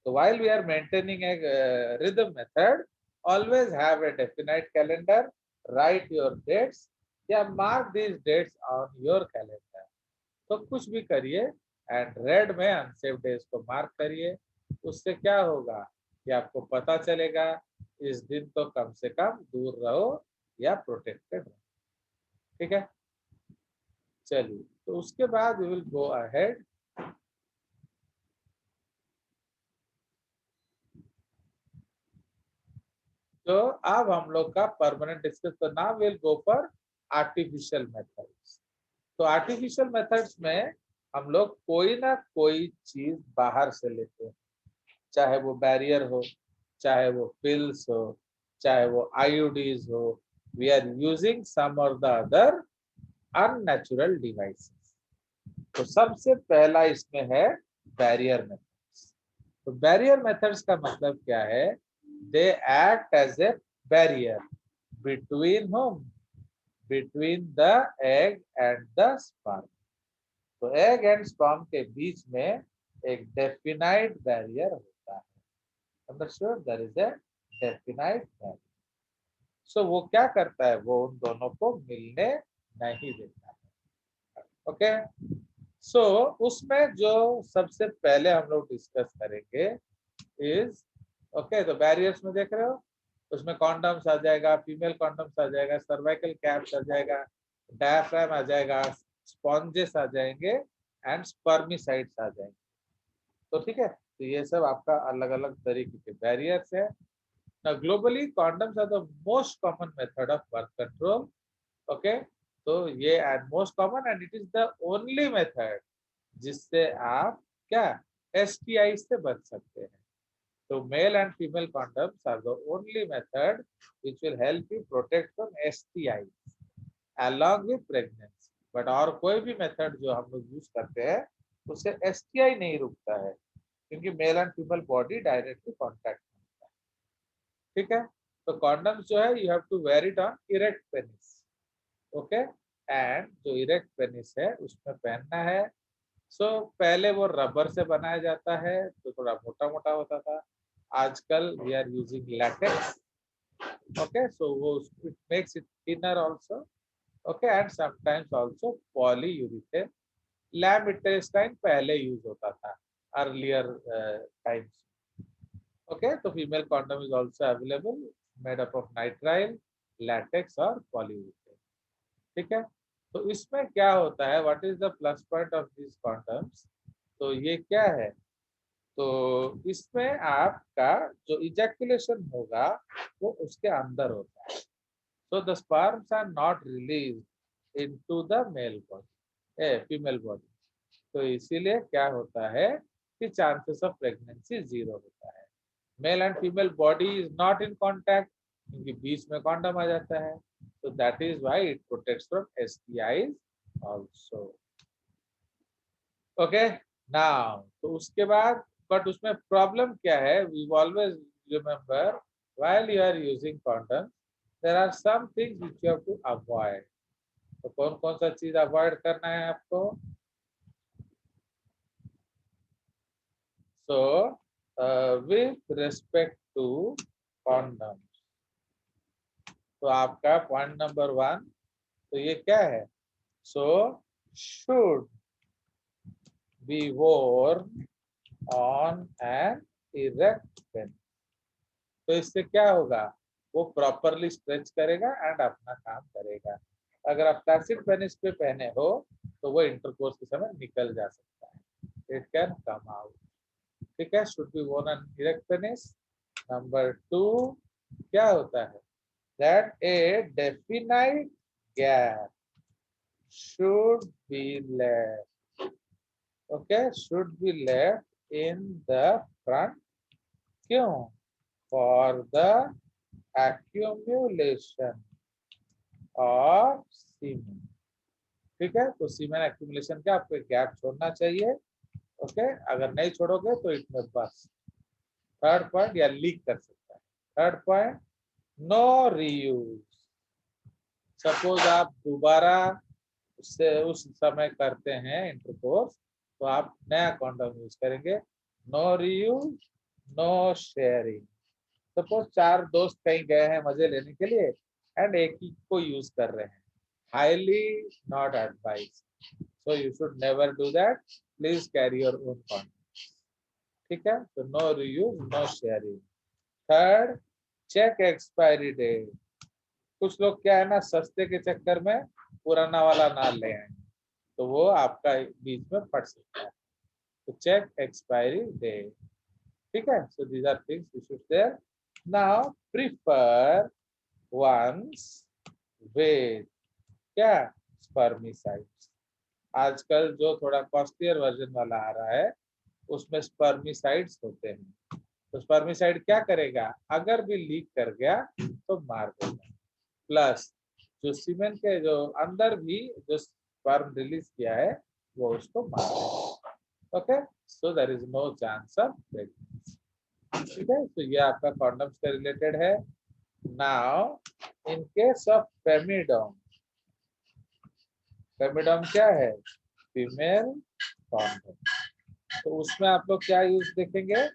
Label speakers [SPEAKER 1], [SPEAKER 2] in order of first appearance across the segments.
[SPEAKER 1] So while we are maintaining a rhythm method, always have a definite calendar, write your dates या mark these dates on your calendar. तो कुछ भी करिए and red में unsafe days को mark करिए। उससे क्या होगा कि आपको पता चलेगा इस दिन तो कम से कम दूर रहो या प्रोटेक्टेड रहो। ठीक है, चलिए तो उसके बाद वी विल गो अहेड। तो अब हम लोग का परमानेंट डिस्कस, तो now will go for artificial methods. तो आर्टिफिशियल मेथड्स में हम लोग कोई ना कोई चीज बाहर से लेते हैं, चाहे वो बैरियर हो, चाहे वो पिल्स हो, चाहे वो आईयूडीज हो। वी आर यूजिंग सम और द अदर अननेचुरल डिवाइसेस। तो सबसे पहला इसमें है बैरियर मेथड्स। तो बैरियर मेथड्स का मतलब क्या है? They act as a barrier between home, between the egg and the sperm. तो एग एंड स्पर्म के बीच में एक डेफिनाइट बैरियर होता है। Understood? There is a definite barrier. So वो क्या करता है? वो उन दोनों को मिलने नहीं देता है। ओके, सो उसमें जो सबसे पहले हम लोग डिस्कस करेंगे इज, ओके, तो बैरियर्स में देख रहे हो, उसमें कॉन्डम्स आ जाएगा, फीमेल कॉन्डम्स आ जाएगा, सर्वाइकल कैप्स आ जाएगा, डायफ्राम आ जाएगा, स्पॉन्जेस आ जाएंगे एंड स्पर्मिसाइड्स आ जाएंगे। तो ठीक है, तो ये सब आपका अलग अलग तरीके के बैरियर्स है। Now, globally, condoms are the most common method of birth control. Okay, तो ये and most common and it is the only method जिससे आप क्या STI से बच सकते हैं। तो mail and female condoms are the only method which will help you protect from STIs along with pregnancy. But और कोई भी मेथड जो हम लोग यूज करते हैं उससे STI नहीं रुकता है, क्योंकि male and female body directly contact होता है। ठीक है, तो कॉन्डम्स जो है you have to wear it on erect penis. Okay, and जो इरेक्ट पेनिस है उसमें पहनना है। सो पहले वो रबर से बनाया जाता है तो थोड़ा मोटा मोटा होता था, आजकल we are using latex. Okay, so वो it makes it thinner also. Okay, and sometimes also polyurethane. Lamb intestine पहले यूज होता था अर्लियर टाइम्स। ओके, तो female condom is also available made up of nitrile, latex और polyurethane. ठीक है, तो इसमें क्या होता है, what is the plus point of this condoms? तो ये क्या है, तो इसमें आपका जो इजैकुलेशन होगा वो उसके अंदर होता है। So the sperms are not released into the male body, female body. तो इसीलिए क्या होता है कि चांसेस ऑफ प्रेगनेंसी जीरो होता है। Male and female body is not in contact, क्योंकि बीच में कॉन्डम आ जाता है। तो that is why it protects from STIs also. Okay, now तो उसके बाद, बट उसमें प्रॉब्लम क्या है, we always remember while you are using condom there are some things which you have to avoid. तो कौन कौन सा चीज अवॉइड करना है आपको? So with respect to condom, तो आपका पॉइंट नंबर 1, तो ये क्या है? So should be worn on an erect penis। तो इससे क्या होगा, वो प्रॉपरली स्ट्रेच करेगा एंड अपना काम करेगा। अगर आप फ्लैसिड पेनिस पे पहने हो तो वो इंटरकोर्स के समय निकल जा सकता है, इट कैन कम आउट। ठीक है, should be worn on erect penis। Number 2 क्या होता है, that A definite gap should be left। okay, should be left in the front। क्यों? for the accumulation of semen। ठीक है, तो सीमेन एक्यूमुलेशन का आपको गैप छोड़ना चाहिए। ओके, अगर नहीं छोड़ोगे तो इसमें बस थर्ड पॉइंट या लीक कर सकता है। Third point, no reuse. Suppose आप दोबारा उससे उस समय करते हैं इंटरकोर्स तो आप नया कॉन्डोम यूज करेंगे। No reuse no sharing. Suppose 4 दोस्त कहीं गए हैं मजे लेने के लिए एंड एक ही को यूज कर रहे हैं, highly not advise, so you should never do that, please carry your own condom. ठीक है, तो no reuse no sharing. Third, check expiry date. कुछ लोग क्या है ना, सस्ते के चक्कर में पुराना वाला ना ले आए, तो वो आपका बीच में फट सकता है। तो चेक एक्सपायरी डेट। ठीक है, so these are things you should there. Now prefer ones with क्या, स्पर्मिसाइड्स। आजकल जो थोड़ा कॉस्टलियर वर्जन वाला आ रहा है उसमें स्पर्मिसाइड्स होते हैं। तो स्पर्मिसाइड क्या करेगा, अगर भी लीक कर गया तो मार देगा, प्लस जो सीमेंट के जो अंदर भी जो स्पर्म रिलीज किया है वो उसको मार देगा। Okay, so there is no chance of pregnancy. ठीक है, तो ये आपका कॉन्डम से रिलेटेड है। Now in case of Femidom, Femidom क्या है, फीमेल कॉन्डम, तो उसमें आप लोग क्या यूज देखेंगे,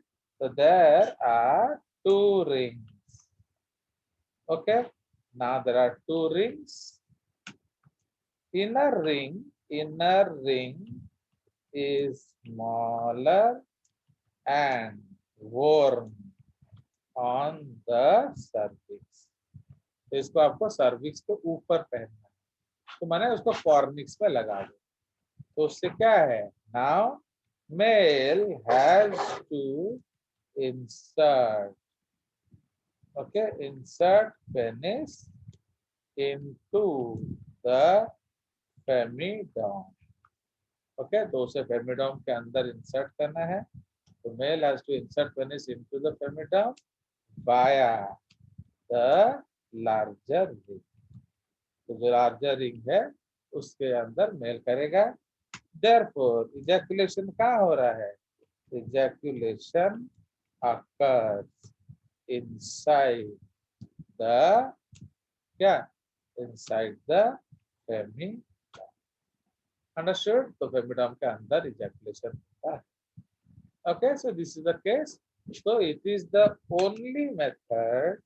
[SPEAKER 1] तो there are 2 rings. Okay, now there are 2 rings. Inner ring is smaller and worn on the cervix. तो इसको आपको सर्विक्स के ऊपर पहनना है, तो मैंने उसको कॉर्निक्स पे लगा दो। तो उससे क्या है, now male has to insert, okay, insert penis into the femidome। Okay, तो उसे फेमिडोम के अंदर इंसर्ट करना है। तो male has to insert penis into the Femidom via the larger ring. तो जो लार्जर रिंग है उसके अंदर मेल करेगा। देयरफॉर इजैकुलेशन कहाँ हो रहा है, इजैकुलेशन अकर्स इनसाइड द क्या, इनसाइड द फेमिडोम। अंडरस्टूड, तो फेमिडोम के अंदर इजैकुलेशन होता है। Okay, so this is the case. So it is the only method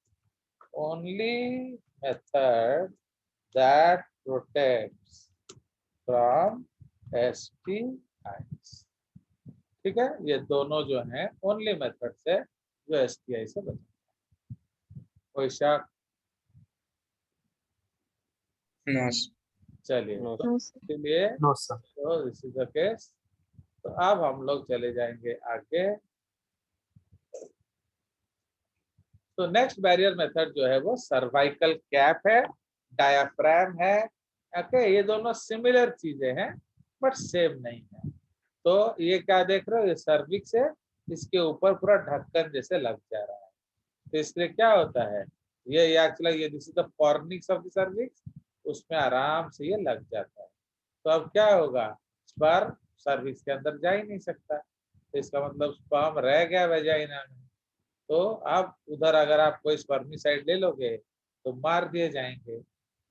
[SPEAKER 1] that protects from STIs। ठीक है, ये दोनों जो हैं ओनली मेथड से जो STI से बचते हैं। कोई शक?
[SPEAKER 2] नो
[SPEAKER 1] चलिए,
[SPEAKER 2] नो
[SPEAKER 1] तो इसलिए
[SPEAKER 3] नो सर।
[SPEAKER 1] तो दिस इज द केस। तो अब हम लोग चले जाएंगे आगे। तो नेक्स्ट बैरियर मेथड जो है वो सर्वाइकल कैप है, डायाफ्राम है। ओके, ये दोनों सिमिलर चीजें हैं बट सेम नहीं है। तो ये क्या देख रहे हो, ये सर्विक्स है, इसके ऊपर पूरा ढक्कन जैसे लग जा रहा है। तो इसलिए क्या होता है, ये एक्चुअली ये this is the fornix of the cervix, उसमें आराम से ये लग जाता है। तो अब क्या होगा, स्पर्म सर्विक्स के अंदर जा ही नहीं सकता, तो इसका मतलब स्पर्म रह गया वेजाइना में। तो आप उधर अगर आप कोई स्पर्मिसाइड ले लोगे तो मार दिए जाएंगे।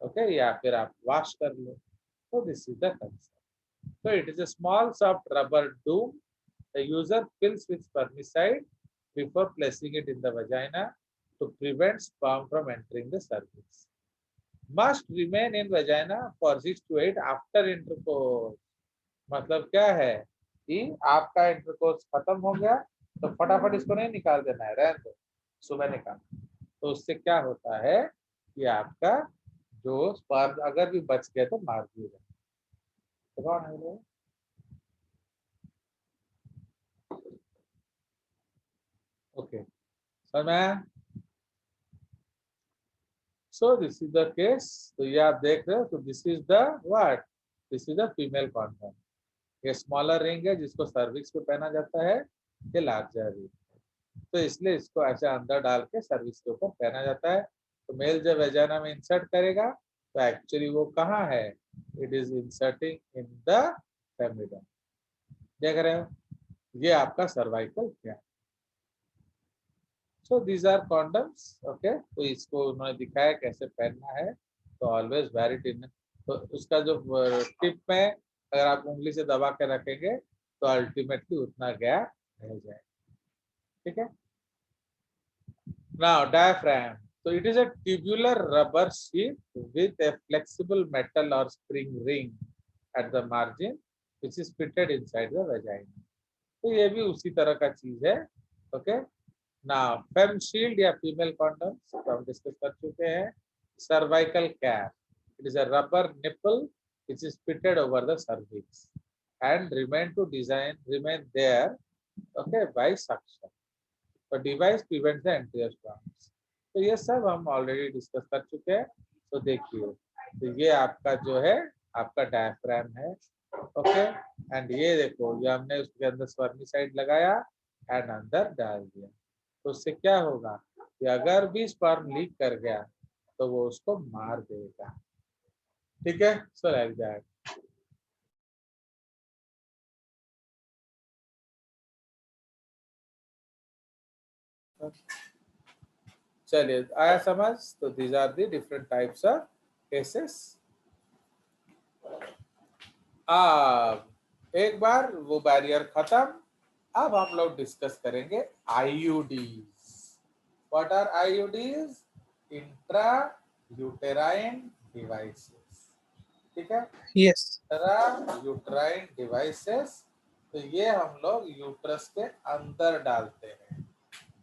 [SPEAKER 1] ओके, या फिर आप वॉश कर लो। तो this is the concept. So it is a small soft rubber tube. The user fills with spermicide before placing it in the vagina to prevent sperm from entering the cervix. Must remain in vagina for 6 to 8 after intercourse। मतलब क्या है कि आपका intercourse खत्म हो गया तो फटाफट इसको नहीं निकाल देना है, रहने दो, सुबह निकाल। तो उससे क्या होता है कि आपका जो स्पर्म अगर भी बच गया तो मार दिए जाए। तो कौन है वो? ओके, सर मैं, सो दिस इज द केस। तो ये आप देख रहे हो, तो this is the what, this is the female condom. ये स्मॉलर रिंग है जिसको सर्विक्स पे पहना जाता है, ये लार्जर रिंग, तो इसलिए इसको ऐसे अंदर डाल के सर्विस के ऊपर पहना जाता है। तो मेल जब वेजाना में इंसर्ट करेगा तो एक्चुअली वो कहाँ है, it is inserting in the Femidom. देख रहे हो, ये आपका सर्वाइकल क्या है। So these are condoms. Okay, तो इसको उन्होंने दिखाया कैसे पहनना है। तो ऑलवेज वेरी इन, तो उसका जो टिप में अगर आप उंगली से दबा के रखेंगे तो अल्टीमेटली उतना गैप रह जाएगा। ठीक है, Now diaphragm. So it is a tubular rubber sheet with a flexible metal or spring ring at the margin, which is fitted inside the vagina. तो ये भी उसी तरह का चीज है. ओके. नाउ फेम शील्ड या फीमेल कॉन्डम तो हम डिस्कस कर चुके हैं. Cervical cap. It is a rubber nipple which is fitted over the cervix and remain there, okay, by suction. तो device prevent the anterior storms. तो ये सब हम ऑलरेडी डिस्कस कर चुके हैं. तो देखिए, तो ये आपका जो है आपका डायफ्राम है. ओके. एंड ये देखो, ये हमने उसके अंदर स्पर्मिसाइड लगाया एंड अंदर डाल दिया. तो उससे क्या होगा कि अगर भी स्पर्म लीक कर गया तो वो उसको मार देगा. ठीक है. So like that. चलिए, आया समझ. तो these are the different types of cases. एक बार वो बैरियर खत्म. अब हम लोग डिस्कस करेंगे IUDs. What are IUDs? Intra uterine devices. ठीक है.
[SPEAKER 2] Yes.
[SPEAKER 1] Intra uterine devices. तो ये हम लोग यूट्रस के अंदर डालते हैं,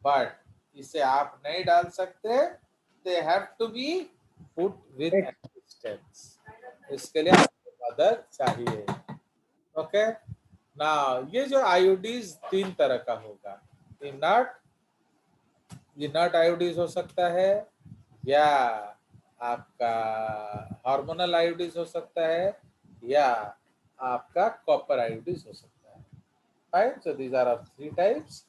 [SPEAKER 1] बट इसे आप नहीं डाल सकते. They have to be put with assistance. इसके लिए आपको मदद चाहिए. ओके. ना ये जो आयोडीज 3 तरह का होगा. इनर्ट आयोडीज हो सकता है, या आपका हार्मोनल आयोडीज हो सकता है, या आपका कॉपर आयोडीज हो सकता है. Right. So these are of 3 types.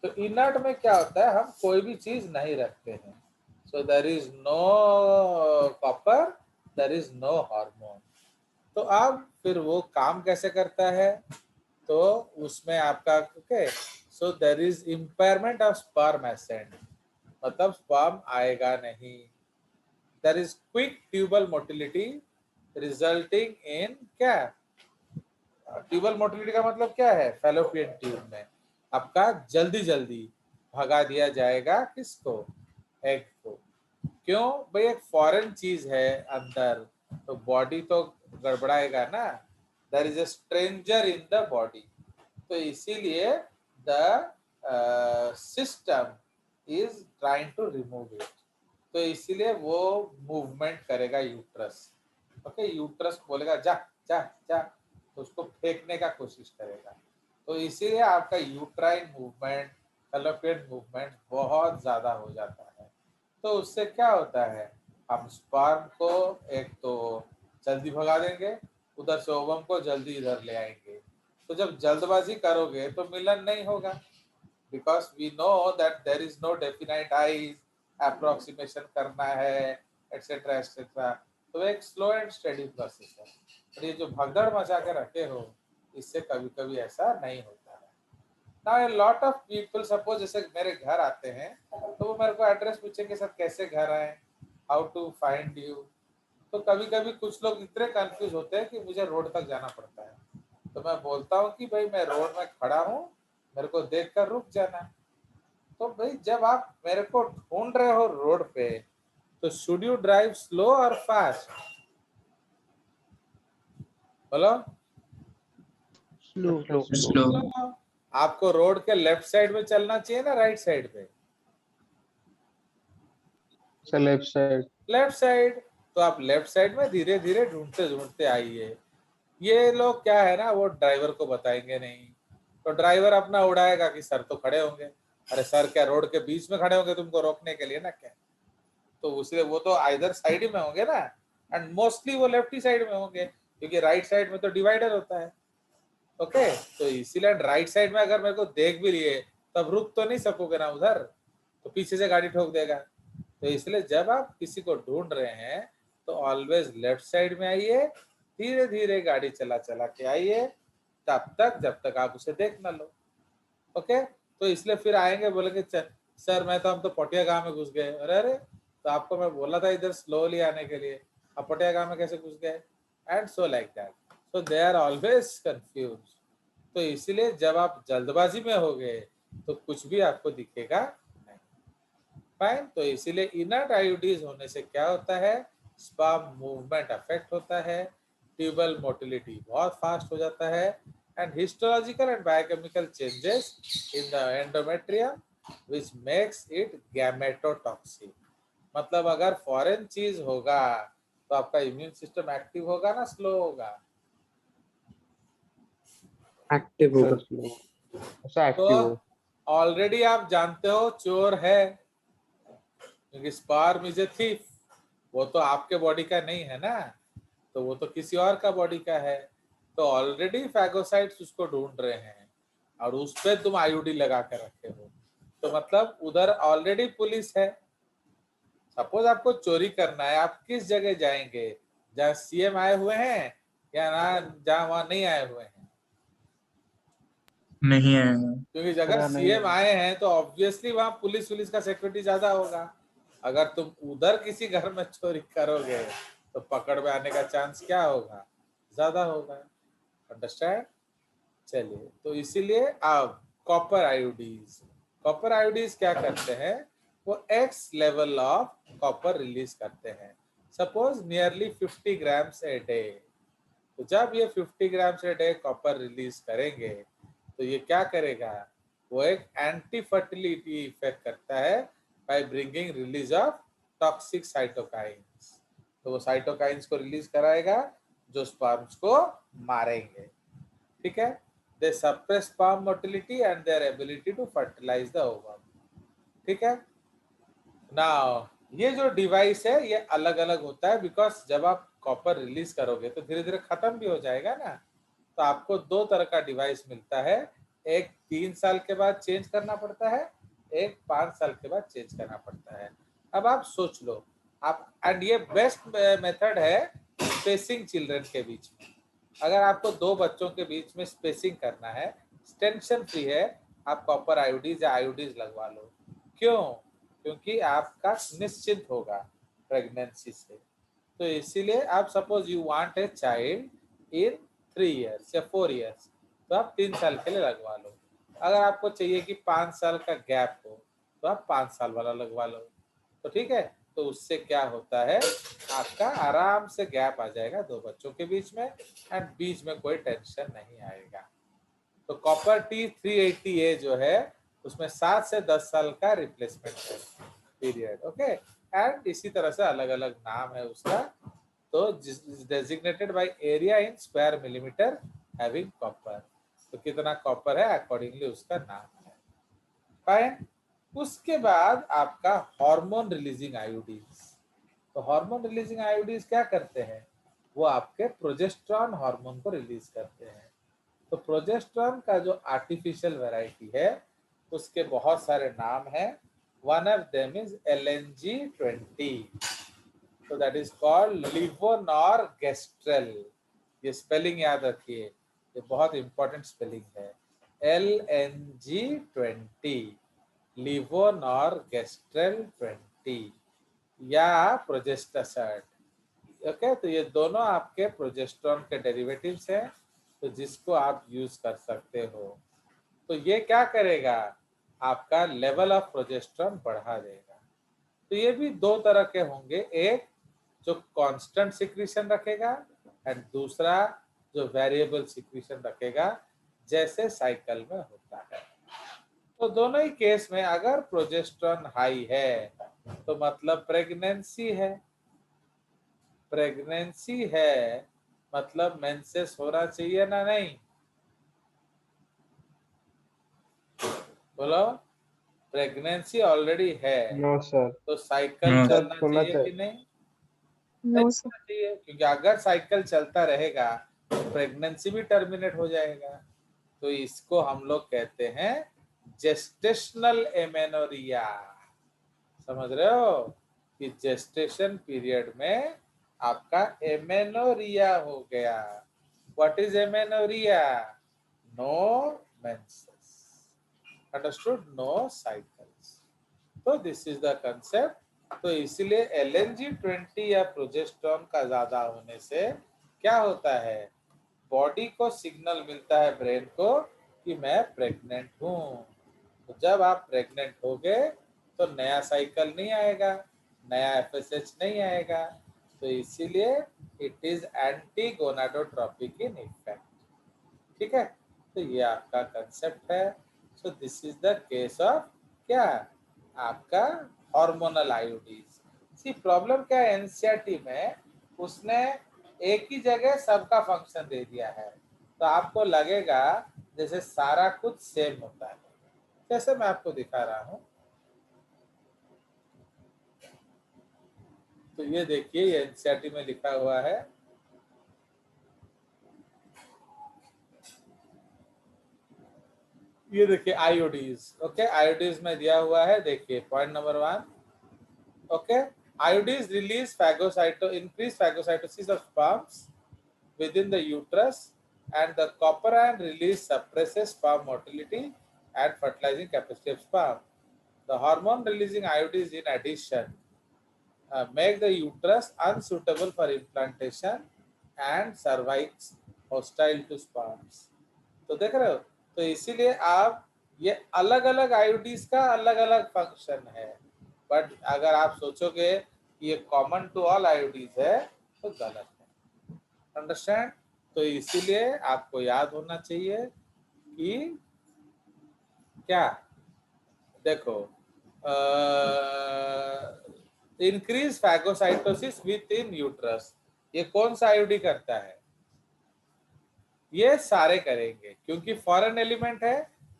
[SPEAKER 1] तो इनर्ट में क्या होता है, हम कोई भी चीज नहीं रखते हैं. So there is no copper, there is no hormone. तो अब फिर वो काम कैसे करता है? तो उसमें आपका okay. So there is impairment of sperm ascent. मतलब स्पर्म आएगा नहीं. There is quick tubal motility resulting in क्या? ट्यूबल मोटिलिटी का मतलब क्या है? फैलोपियन ट्यूब में आपका जल्दी जल्दी भगा दिया जाएगा किसको? एग को. क्यों भाई? एक फॉरेन चीज है अंदर, तो बॉडी तो गड़बड़ाएगा ना. There is a stranger in the body. तो इसीलिए the system is trying to remove it. तो इसीलिए वो मूवमेंट करेगा यूट्रस. ओके. यूट्रस बोलेगा जा जा जा, तो उसको फेंकने का कोशिश करेगा. तो इसीलिए आपका यूट्राइन मूवमेंट, फैलोपियन मूवमेंट बहुत ज्यादा हो जाता है. तो उससे क्या होता है, हम स्पर्म को एक तो जल्दी भगा देंगे, उधर से ओवम को जल्दी इधर ले आएंगे. तो जब जल्दबाजी करोगे तो मिलन नहीं होगा, because we know that there is no definite eyes, approximation करना है, एटसेट्रा एटसेट्रा. तो एक स्लो एंड स्टेडी प्रोसेस है. और ये जो भगदड़ मचा के रखे हो, इससे कभी कभी ऐसा नहीं होता है. Now a lot of people, suppose जैसे मेरे घर आते हैं, तो वो मेरे को एड्रेस पूछेंगे सर कैसे घर आए, हाउ टू फाइंड यू. तो कभी कभी कुछ लोग इतने कंफ्यूज होते हैं कि मुझे रोड तक जाना पड़ता है. तो मैं बोलता हूँ कि भाई मैं रोड में खड़ा हूँ, मेरे को देख कर रुक जाना. तो भाई जब आप मेरे को ढूंढ रहे हो रोड पे, तो शुड यू ड्राइव स्लो और फास्ट? बोलो.
[SPEAKER 2] Slow.
[SPEAKER 1] आपको रोड के लेफ्ट साइड में चलना चाहिए ना राइट साइड पे?
[SPEAKER 2] So left side.
[SPEAKER 1] Left side. तो आप लेफ्ट साइड में धीरे धीरे ढूंढते ढूंढते आइए. ये लोग क्या है ना, वो ड्राइवर को बताएंगे नहीं. तो ड्राइवर अपना उड़ाएगा कि सर तो खड़े होंगे. अरे सर क्या रोड के बीच में खड़े होंगे तुमको रोकने के लिए ना क्या? तो इसलिए वो तो आइदर साइड ही में होंगे ना. एंड मोस्टली वो लेफ्ट ही साइड में होंगे, क्योंकि राइट साइड में तो डिवाइडर होता है. ओके. तो इसीलिए राइट साइड में अगर मेरे को देख भी लिए, तब रुक तो नहीं सकोगे ना उधर, तो पीछे से गाड़ी ठोक देगा. तो इसलिए जब आप किसी को ढूंढ रहे हैं, तो ऑलवेज लेफ्ट साइड में आइए, धीरे धीरे गाड़ी चला चला के आइए, तब तक जब तक आप उसे देख ना लो. ओके. तो इसलिए फिर आएंगे, बोलेंगे सर मैं तो, हम तो पटिया गांव में घुस गए. अरे अरे, तो आपको मैं बोला था इधर स्लोली आने के लिए, आप पटिया गांव में कैसे घुस गए? And so like that. So they are always confuse. तो इसीलिए जब आप जल्दबाजी में होगे, तो कुछ भी आपको दिखेगा नहीं. फाइन। तो इसीलिए इनर्ट आईयूडीज होने से क्या होता है, स्पर्म मूवमेंट अफेक्ट होता है, ट्यूबल मोटिलिटी बहुत फास्ट हो जाता है, and histological and biochemical changes in the endometrium which makes it गैमेटोटॉक्सिक। मतलब अगर फॉरेन चीज होगा तो आपका इम्यून सिस्टम एक्टिव होगा ना स्लो होगा?
[SPEAKER 3] एक्टिव होगा।
[SPEAKER 2] ऐसा
[SPEAKER 1] तो
[SPEAKER 2] एक्टिव हो।
[SPEAKER 1] ऑलरेडी आप जानते हो चोर है, क्योंकि स्पर्म इज ए थीफ, वो तो आपके बॉडी का नहीं है ना, तो वो तो किसी और का बॉडी का है। तो ऑलरेडी फैगोसाइट्स उसको ढूंढ रहे हैं और उस पे तुम आईयूडी लगा कर रखे हो, तो मतलब उधर ऑलरेडी पुलिस है। सपोज आपको चोरी करना है, आप किस जगह जाएंगे, जहाँ सीएम आए हुए हैं या ना जहाँ वहां नहीं आए हुए हैं?
[SPEAKER 4] नहीं आएगा।
[SPEAKER 1] क्योंकि अगर
[SPEAKER 2] हाँ, नहीं
[SPEAKER 1] सीएम
[SPEAKER 2] है।
[SPEAKER 1] आए हैं तो ऑब्वियसली वहां पुलिस का सिक्योरिटी ज्यादा होगा। अगर तुम उधर किसी घर में चोरी करोगे तो पकड़ में आने का चांस क्या होगा, ज्यादा होगा। अंडरस्टैंड? चलिए, तो इसीलिए अब कॉपर आयोडीज क्या करते हैं, वो x level of copper release करते हैं। Suppose nearly 50 grams a day. तो जब ये 50 grams a day copper release करेंगे तो ये क्या करेगा, वो एक एंटी फर्टिलिटी इफेक्ट करता है by bringing release of toxic cytokines. तो वो साइटोकाइंस को रिलीज कराएगा जो स्पर्म्स को मारेंगे। ठीक है, they suppress sperm motility and their ability to fertilize the ovum. ठीक है, नाउ ये जो डिवाइस है ये अलग अलग होता है, बिकॉज जब आप कॉपर रिलीज करोगे तो धीरे धीरे खत्म भी हो जाएगा ना, तो आपको दो तरह का डिवाइस मिलता है। एक 3 साल के बाद चेंज करना पड़ता है, एक 5 साल के बाद चेंज करना पड़ता है। अब आप सोच लो, आप एंड ये बेस्ट मेथड है स्पेसिंग चिल्ड्रन के बीच में। अगर आपको दो बच्चों के बीच में स्पेसिंग करना है, टेंशन फ्री है, आप कॉपर आयोडीज या आयोडीज लगवा लो। क्यों? क्योंकि आपका निश्चिंत होगा प्रेगनेंसी से। तो इसीलिए आप suppose you want a child in 3 years या 4 इयर्स, तो आप 3 साल के लिए लगवा लो। अगर आपको चाहिए कि 5 साल का गैप हो तो आप 5 साल वाला लगवा लो। तो ठीक है, तो उससे क्या होता है, आपका आराम से गैप आ जाएगा दो बच्चों के बीच में, एंड बीच में कोई टेंशन नहीं आएगा। तो कॉपर T380A जो है उसमें 7 से 10 साल का रिप्लेसमेंट है पीरियड। ओके, एंड इसी तरह से अलग अलग नाम है उसका। तो designated by area in square millimetre having copper. तो कितना कॉपर है अकॉर्डिंगली उसका नाम है। फाइन। उसके बाद आपका हार्मोन रिलीजिंग आयोडीज। तो हार्मोन रिलीजिंग आयोडीज क्या करते हैं, वो आपके प्रोजेस्टेरॉन हार्मोन को रिलीज करते हैं। तो प्रोजेस्टेरॉन का जो आर्टिफिशियल वैरायटी है उसके बहुत सारे नाम हैं। One of them is LNG-20। तो दैट इज कॉल्ड लिवोनॉरगेस्ट्रेल। ये स्पेलिंग याद रखिए, ये बहुत इंपॉर्टेंट स्पेलिंग है। LNG-20, लिवोनॉरगेस्ट्रेल 20 या प्रोजेस्टासर्ट। ओके, तो ये दोनों आपके प्रोजेस्टेरॉन के डेरिवेटिव्स हैं, तो जिसको आप यूज कर सकते हो। तो ये क्या करेगा, आपका लेवल ऑफ प्रोजेस्टेरॉन बढ़ा देगा। तो ये भी दो तरह के होंगे, एक जो कांस्टेंट सिक्रीशन रखेगा एंड दूसरा जो वेरिएबल सिक्रीशन रखेगा, जैसे साइकिल में होता है। तो दोनों ही केस में अगर प्रोजेस्टेरॉन हाई है तो मतलब प्रेगनेंसी है, प्रेगनेंसी है मतलब मेंसेस होना चाहिए ना नहीं? बोलो, प्रेगनेंसी ऑलरेडी है
[SPEAKER 2] नो सर।
[SPEAKER 1] तो साइकिल
[SPEAKER 4] नो सर।
[SPEAKER 1] चलना
[SPEAKER 2] होना
[SPEAKER 1] चाहिए कि
[SPEAKER 2] चाहिए।
[SPEAKER 1] नहीं? नहीं
[SPEAKER 5] नो सर।
[SPEAKER 1] चलना चाहिए, क्योंकि अगर साइकिल चलता रहेगा तो प्रेगनेंसी भी टर्मिनेट हो जाएगा। तो इसको हम लोग कहते हैं जेस्टेशनल एमेनोरिया। समझ रहे हो कि जेस्टेशन पीरियड में आपका एमेनोरिया हो गया। What is amenorrhoea? No menses, understood, no cycles. तो दिस इज द कंसेप्ट। तो इसलिए LNG-20 या प्रोजेस्टेरॉन का ज्यादा होने से क्या होता है, बॉडी को सिग्नल मिलता है ब्रेन को कि मैं प्रेग्नेंट हूं। तो जब आप प्रेग्नेंट हो गए तो नया साइकिल नहीं आएगा, नया एफएसएच नहीं आएगा। तो इसीलिए it is anti gonadotropic in effect. ठीक है, तो ये आपका कंसेप्ट है। सो this is the case of क्या, आपका हार्मोनल आयोडीज। सी प्रॉब्लम क्या है, एनसीईआरटी में उसने एक ही जगह सबका फंक्शन दे दिया है, तो आपको लगेगा जैसे सारा कुछ सेम होता है। जैसे मैं आपको दिखा रहा हूं, तो ये देखिए, ये एनसीईआरटी में लिखा हुआ है। ये देखिए आयोडीज, ओके, आयोडीज में दिया हुआ है, देखिए point number 1, okay, iodines release increase phagocytosis of sperms within the uterus, and the copper ion release suppresses sperm motility and fertilizing capacity of sperm. The hormone releasing iodines in addition make the uterus unsuitable for implantation and cervix hostile to sperms. तो देख रहे हो, तो इसीलिए आप ये अलग अलग आयोडीज का अलग अलग फंक्शन है, बट अगर आप सोचोगे कि ये कॉमन टू ऑल आयोडीज है तो गलत है। अंडरस्टैंड? तो इसीलिए आपको याद होना चाहिए कि क्या, देखो, increase phagocytosis with in uterus, ये कौन सा आयोडी करता है? ये सारे करेंगे, क्योंकि फॉरेन एलिमेंट है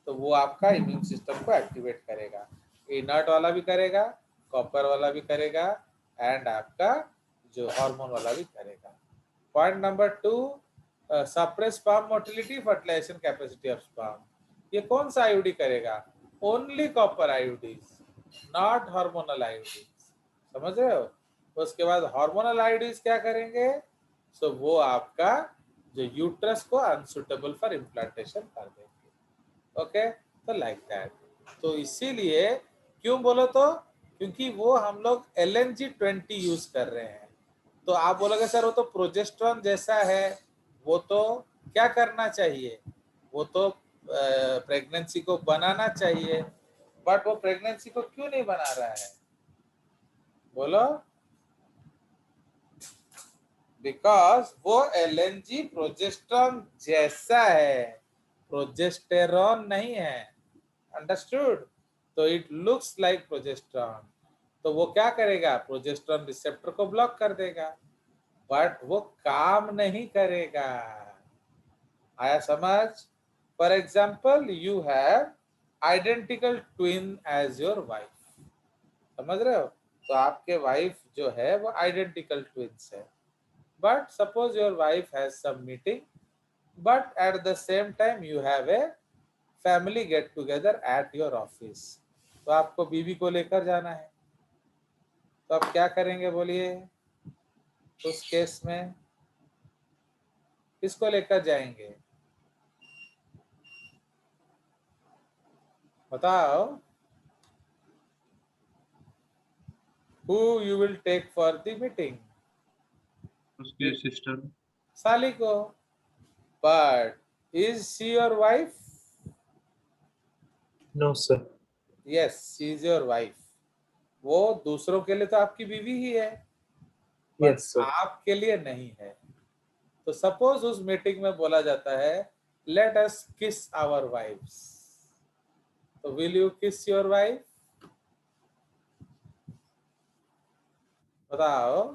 [SPEAKER 1] तो वो आपका इम्यून सिस्टम को एक्टिवेट करेगा। इनर्ट वाला भी करेगा, कॉपर वाला भी करेगा, एंड आपका जो हार्मोन वाला भी करेगा। Point number 2, suppress sperm motility, fertilization capacity of sperm, ये कौन सा आयोडी करेगा? Only copper IUDs, not hormonal IUDs. समझ रहे हो? उसके बाद हार्मोनल आयोडीज क्या करेंगे? सो वो आपका जो यूट्रस को अनसुटेबल फॉर इम्प्लांटेशन कर देंगे। ओके, तो लाइक दैट। तो इसीलिए क्यों बोलो तो, क्योंकि वो हम लोग LNG-20 यूज कर रहे हैं। तो आप बोलोगे सर वो तो प्रोजेस्टेरॉन जैसा है, वो तो क्या करना चाहिए, वो तो प्रेगनेंसी को बनाना चाहिए, बट वो प्रेगनेंसी को क्यों नहीं बना रहा है बोलो? बिकॉज वो LNG प्रोजेस्टेरॉन जैसा है, प्रोजेस्टेरॉन नहीं है। अंडरस्टूड? तो इट लुक्स लाइक प्रोजेस्टेरॉन, तो वो क्या करेगा? प्रोजेस्टेरॉन रिसेप्टर को ब्लॉक कर देगा, बट वो काम नहीं करेगा। आया समझ? For example, you have identical twin as your wife, समझ रहे हो? तो आपके वाइफ जो है वो आइडेंटिकल ट्विन्स है, but suppose your wife has some meeting, but at the same time you have a family get together at your office, तो आपको बीवी को लेकर जाना है, तो आप क्या करेंगे बोलिए? उस केस में किसको लेकर जाएंगे बताओ? Who you will take for the meeting?
[SPEAKER 2] उसकी सिस्टर।
[SPEAKER 1] साली को। But is she your wife?
[SPEAKER 3] No, sir.
[SPEAKER 1] Yes, she is your wife. वो दूसरों के लिए तो आपकी बीवी ही है, but
[SPEAKER 3] Yes, sir.
[SPEAKER 1] आपके लिए नहीं है। तो सपोज उस मीटिंग में बोला जाता है लेट अस किस आवर वाइफ्स, तो विल यू किस योर वाइफ? बताओ,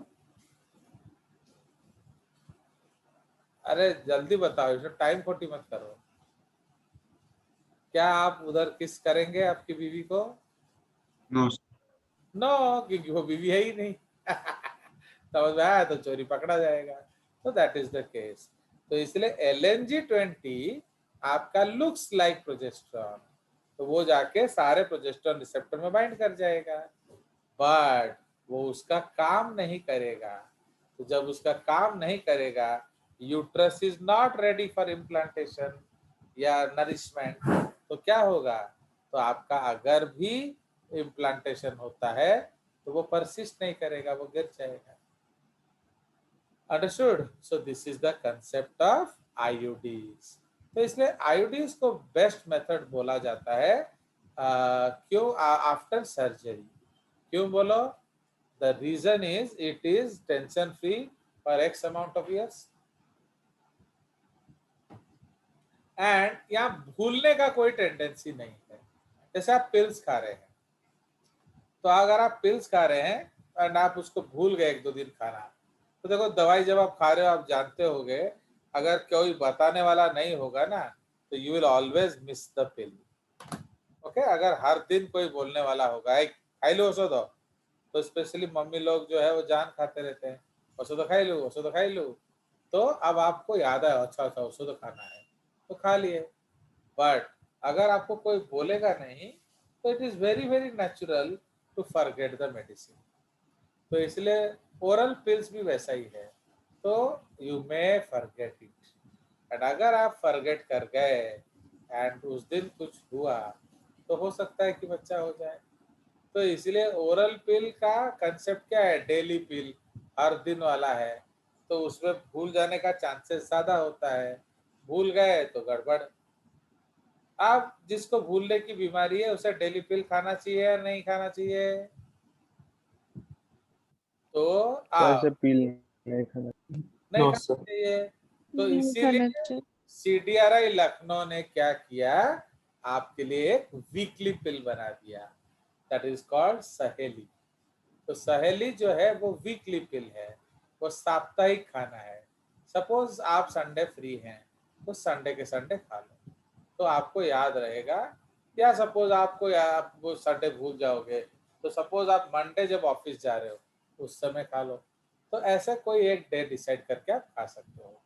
[SPEAKER 1] अरे जल्दी बताओ, इसमें टाइम खोटी मत करो। क्या आप उधर किस करेंगे आपकी बीवी को?
[SPEAKER 2] नो।
[SPEAKER 1] नो, क्योंकि वो बीवी है ही नहीं। समझ में आया? तो चोरी पकड़ा जाएगा। तो दैट इज द केस। तो इसलिए LNG-20 आपका लुक्स लाइक प्रोजेस्टेरॉन, तो वो जाके सारे प्रोजेस्टेरॉन रिसेप्टर में बाइंड कर जाएगा, बट वो उसका काम नहीं करेगा। तो जब उसका काम नहीं करेगा, uterus is not ready for implantation या नरिशमेंट, तो क्या होगा? तो आपका अगर भी इम्प्लांटेशन होता है तो वो परसिस्ट नहीं करेगा, वो गिर जाएगा। Understood? So this is the concept of IUDs. तो इसलिए आयोडीज को बेस्ट मेथड बोला जाता है क्यों आफ्टर सर्जरी? क्यों बोलो? The reason is it is tension free for X amount of years, and यहाँ भूलने का कोई टेंडेंसी नहीं है। जैसे आप पिल्स खा रहे हैं, तो अगर आप पिल्स खा रहे हैं एंड आप उसको भूल गए 1-2 दिन खाना, तो देखो दवाई जब आप खा रहे हो आप जानते होगे, अगर कोई बताने वाला नहीं होगा ना तो you will always miss the pill. Okay, अगर हर दिन कोई बोलने वाला होगा खाई लो औषध, तो स्पेशली मम्मी लोग जो है वो जान खाते रहते हैं, औषध खाई लो, औषध खाई लो, तो अब आपको याद है अच्छा अच्छा औषध खाना है तो खा लिए। बट अगर आपको कोई बोलेगा नहीं तो it is very very natural to forget the medicine. तो इसलिए ओरल पिल्स भी वैसा ही है, तो you may forget it, and अगर आप फॉरगेट कर गए एंड उस दिन कुछ हुआ तो हो सकता है कि बच्चा हो जाए। तो इसलिए ओरल पिल का कंसेप्ट क्या है, डेली पिल, हर दिन वाला है, तो उसमें भूल जाने का चांसेस ज्यादा होता है, भूल गए तो गड़बड़। आप जिसको भूलने की बीमारी है उसे डेली पिल खाना चाहिए या नहीं खाना चाहिए? तो
[SPEAKER 4] सर
[SPEAKER 1] आप
[SPEAKER 4] से पील नहीं खाना।
[SPEAKER 1] नहीं
[SPEAKER 3] नो
[SPEAKER 1] खाना
[SPEAKER 3] सर।
[SPEAKER 1] चाहिए। तो
[SPEAKER 5] नहीं खाना
[SPEAKER 1] इसीलिए
[SPEAKER 5] चाहिए।
[SPEAKER 1] CDRI लखनऊ ने क्या किया, आपके लिए एक वीकली पिल बना दिया, दैट इज कॉल्ड सहेली। तो सहेली जो है वो वीकली पिल है, वो साप्ताहिक खाना है। सपोज आप संडे फ्री हैं तो संडे के संडे खा लो, तो आपको याद रहेगा। या सपोज आपको आप वो संडे भूल जाओगे, तो सपोज आप मंडे जब ऑफिस जा रहे हो उस समय खा लो। तो ऐसे कोई एक डे डिसाइड करके आप खा सकते हो।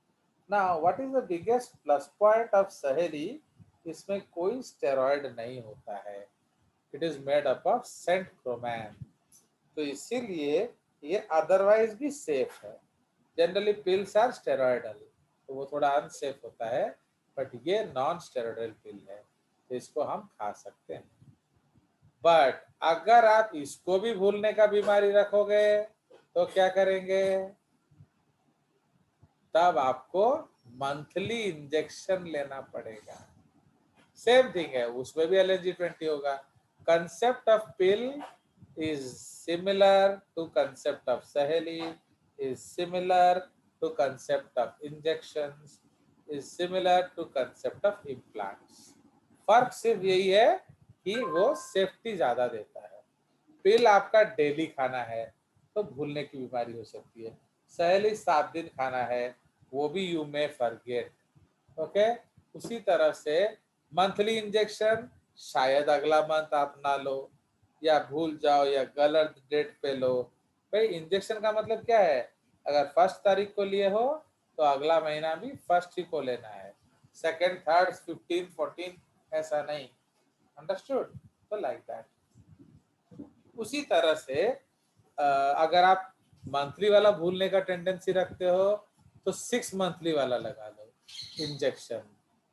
[SPEAKER 1] Now what is the biggest plus point of Saheli? इसमें कोई स्टेरॉइड नहीं होता है, it is made up of centchroman, तो इसीलिए ये अदरवाइज भी सेफ है। जनरली पिल्स आर स्टेरॉइडल, तो वो थोड़ा अनसेफ होता है, बट ये नॉन स्टेरॉइडल पिल है, तो इसको हम खा सकते हैं। बट अगर आप इसको भी भूलने का बीमारी रखोगे तो क्या करेंगे? तब आपको मंथली इंजेक्शन लेना पड़ेगा। सेम थिंग है, उसमें भी LNG-20 होगा। Concept of pill is similar to concept of Saheli, is similar to concept of injections, is similar to concept of implants. फर्क सिर्फ यही है कि वो सेफ्टी ज्यादा देता है। पिल आपका डेली खाना है तो भूलने की बीमारी हो सकती है, सहेली 7 दिन खाना है वो भी यू मे फॉरगेट। ओके, उसी तरह से मंथली इंजेक्शन शायद अगला मंथ आप ना लो या भूल जाओ या गलत डेट पे लो। भाई इंजेक्शन का मतलब क्या है, अगर 1 तारीख को लिए हो तो अगला महीना भी 1 ही को लेना है, 2nd 3rd 15 14 ऐसा नहीं। अंडरस्टूड? तो लाइक दैट। उसी तरह से अगर आप मंथली वाला भूलने का टेंडेंसी रखते हो तो 6 मंथली वाला लगा लो इंजेक्शन।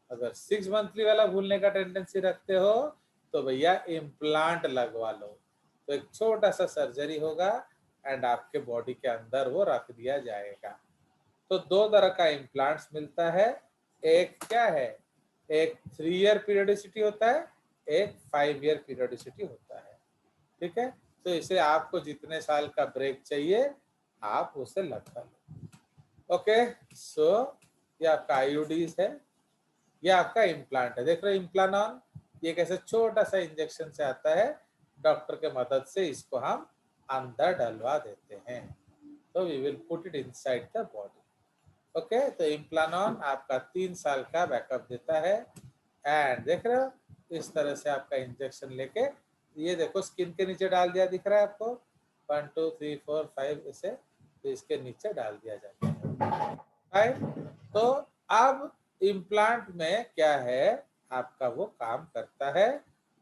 [SPEAKER 1] अगर 6 मंथली वाला भूलने का टेंडेंसी रखते हो तो भैया इम्प्लांट लगवा लो। तो एक छोटा सा सर्जरी होगा एंड आपके बॉडी के अंदर वो रख दिया जाएगा। तो 2 तरह का इम्प्लांट्स मिलता है, एक क्या है, एक 3 ईयर पीरियडिसिटी होता है, एक 5 ईयर पीरियडिसिटी होता है। ठीक है, तो इसे आपको जितने साल का ब्रेक चाहिए आप उसे लगवा लो। ओके, सो ये आपका आईयूडीज है, ये आपका इम्प्लांट है। देख रहे हो इम्प्लानॉन, ये कैसे छोटा सा इंजेक्शन से आता है, डॉक्टर के मदद से इसको हम अंदर डलवा देते हैं। तो we will put it inside the body. Okay, तो इम्प्लानॉन आपका 3 साल का बैकअप देता है। एंड देख रहे हो इस तरह से आपका इंजेक्शन लेके, ये देखो स्किन के नीचे डाल दिया, दिख रहा है आपको 1 2 3 4 5 इसे, तो इसके नीचे डाल दिया जाता है। राइट, तो अब इम्प्लांट में क्या है, आपका वो काम करता है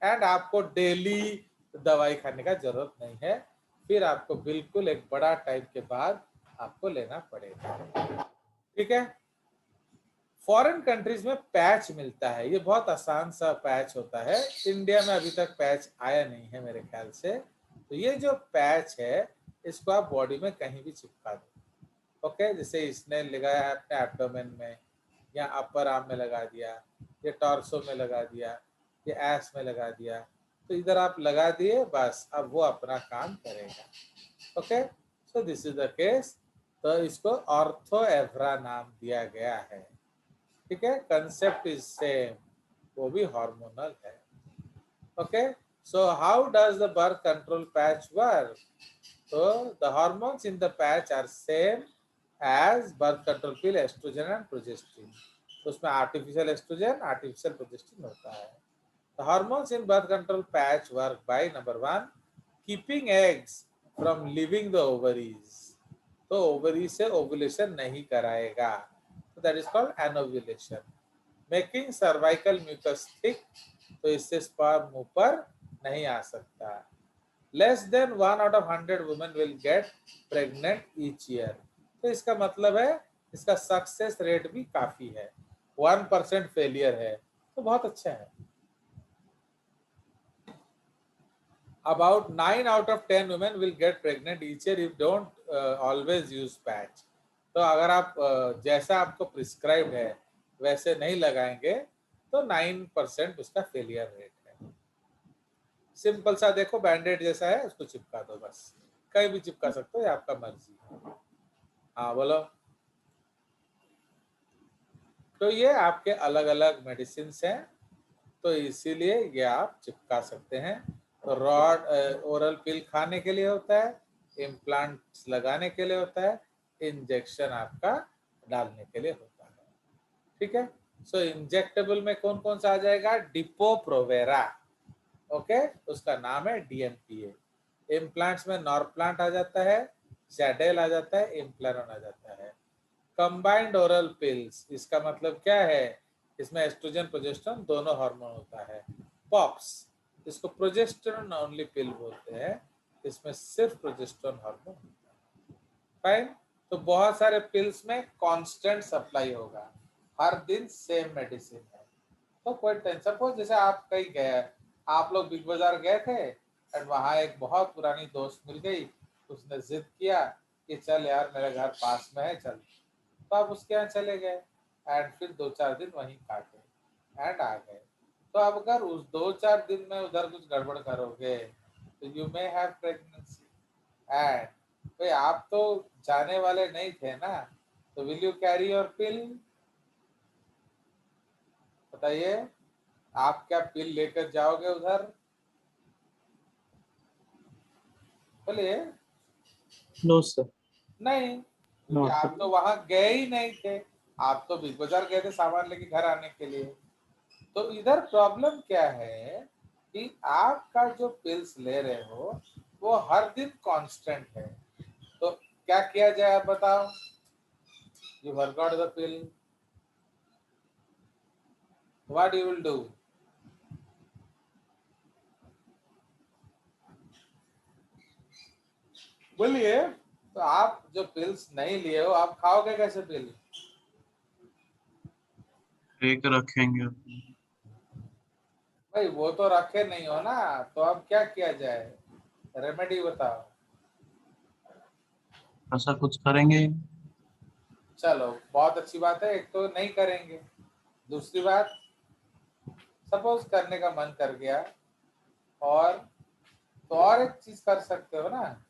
[SPEAKER 1] एंड आपको डेली दवाई खाने का जरूरत नहीं है, फिर आपको बिल्कुल एक बड़ा टाइम के बाद आपको लेना पड़ेगा। ठीक है, फॉरेन कंट्रीज में पैच मिलता है, ये बहुत आसान सा पैच होता है, इंडिया में अभी तक पैच आया नहीं है मेरे ख्याल से। तो ये जो पैच है इसको आप बॉडी में कहीं भी चिपका दो। ओके, जैसे इसने लगाया है अपने एब्डोमेन में या अपर आर्म में लगा दिया, ये टॉर्सो में लगा दिया, ये एस में लगा दिया, तो इधर आप लगा दिए, बस अब वो अपना काम करेगा। Okay, so this is the case. तो इसको ऑर्थो एवरा नाम दिया गया है। ठीक है, कंसेप्ट इज सेम, वो भी हार्मोनल है। Okay, so how does the birth control patch work? So the hormones in the patch are same as birth control pill, estrogen and progesterone. तो उसमें artificial estrogen, artificial progesterone होता है। The hormones in birth control patch work by number 1, keeping eggs from leaving the ovaries. तो ovary से ovulation नहीं कराएगा, तो that is called anovulation. Making cervical mucus thick, तो इससे sperm ऊपर नहीं आ सकता। Less than 1 out of 100 women will get pregnant each year. तो इसका मतलब है इसका सक्सेस रेट भी काफी है, 1% फेलियर है, तो बहुत अच्छा है। About 9 out of 10 women will get pregnant each year if don't always use patch. तो अगर आप जैसा आपको प्रिस्क्राइब है वैसे नहीं लगाएंगे तो 9% उसका फेलियर रेट है। सिंपल सा देखो, बैंडेड जैसा है, उसको चिपका दो, बस कहीं भी चिपका सकते हो, ये आपका मर्जी है। हाँ बोलो। तो ये आपके अलग अलग मेडिसिन हैं, तो इसीलिए ये आप चिपका सकते हैं। तो रॉड ओरल पिल खाने के लिए होता है, इम्प्लांट्स लगाने के लिए होता है, इंजेक्शन आपका डालने के लिए होता है। ठीक है, सो इंजेक्टेबल में कौन कौन सा आ जाएगा? डिपो प्रोवेरा, ओके, उसका नाम है DMPA। इम्प्लांट्स में नॉरप्लांट आ जाता है, जेडेल आ जाता है, इम्प्लानोन आ जाता है। कंबाइंड ओरल पिल्स, इसका मतलब क्या है? इसमें एस्ट्रोजन प्रोजेस्टेरोन दोनों हार्मोन होता है। पॉप्स, इसको प्रोजेस्टेरोन ओनली पिल बोलते हैं, इसमें सिर्फ प्रोजेस्टेरोन हार्मोन होता है। फाइन, तो बहुत सारे पिल्स में कांस्टेंट सप्लाई होगा, हर दिन सेम मेडिसिन है, तो कोई टेंशन। सपोज जैसे आप कहीं गए, आप लोग बिग बाजार गए थे एंड वहाँ एक बहुत पुरानी दोस्त मिल गई, उसने जिद किया कि चल यार मेरे घर पास में है, चल, तो आप उसके यहाँ चले गए एंड फिर 2-4 दिन वहीं काटे एंड आ गए। तो अब अगर उस 2-4 दिन में उधर कुछ गड़बड़ करोगे तो you may have pregnancy. And भाई आप तो जाने वाले नहीं थे ना, तो विल यू कैरी योर पिल? बताइए, आप क्या पिल लेकर जाओगे उधर? बोलिए।
[SPEAKER 3] No, sir.
[SPEAKER 1] नहीं, क्योंकि
[SPEAKER 3] Not
[SPEAKER 1] आप तो वहां गए ही नहीं थे, आप तो बिग बाजार गए थे सामान लेके घर आने के लिए। तो इधर प्रॉब्लम क्या है कि आपका जो पिल्स ले रहे हो वो हर दिन कांस्टेंट है, तो क्या किया जाए आप बताओ? You forgot the pill, what you will do? बोलिए। तो आप जो पिल्स नहीं लिए हो, आप खाओगे कैसे पिल?
[SPEAKER 2] एक रखेंगे।
[SPEAKER 1] भाई वो तो रखे नहीं हो ना, तो अब क्या किया जाए? रेमेडी बताओ।
[SPEAKER 2] ऐसा कुछ करेंगे।
[SPEAKER 1] चलो बहुत अच्छी बात है, एक तो नहीं करेंगे, दूसरी बात, सपोज करने का मन कर गया, और तो और एक चीज कर सकते हो ना,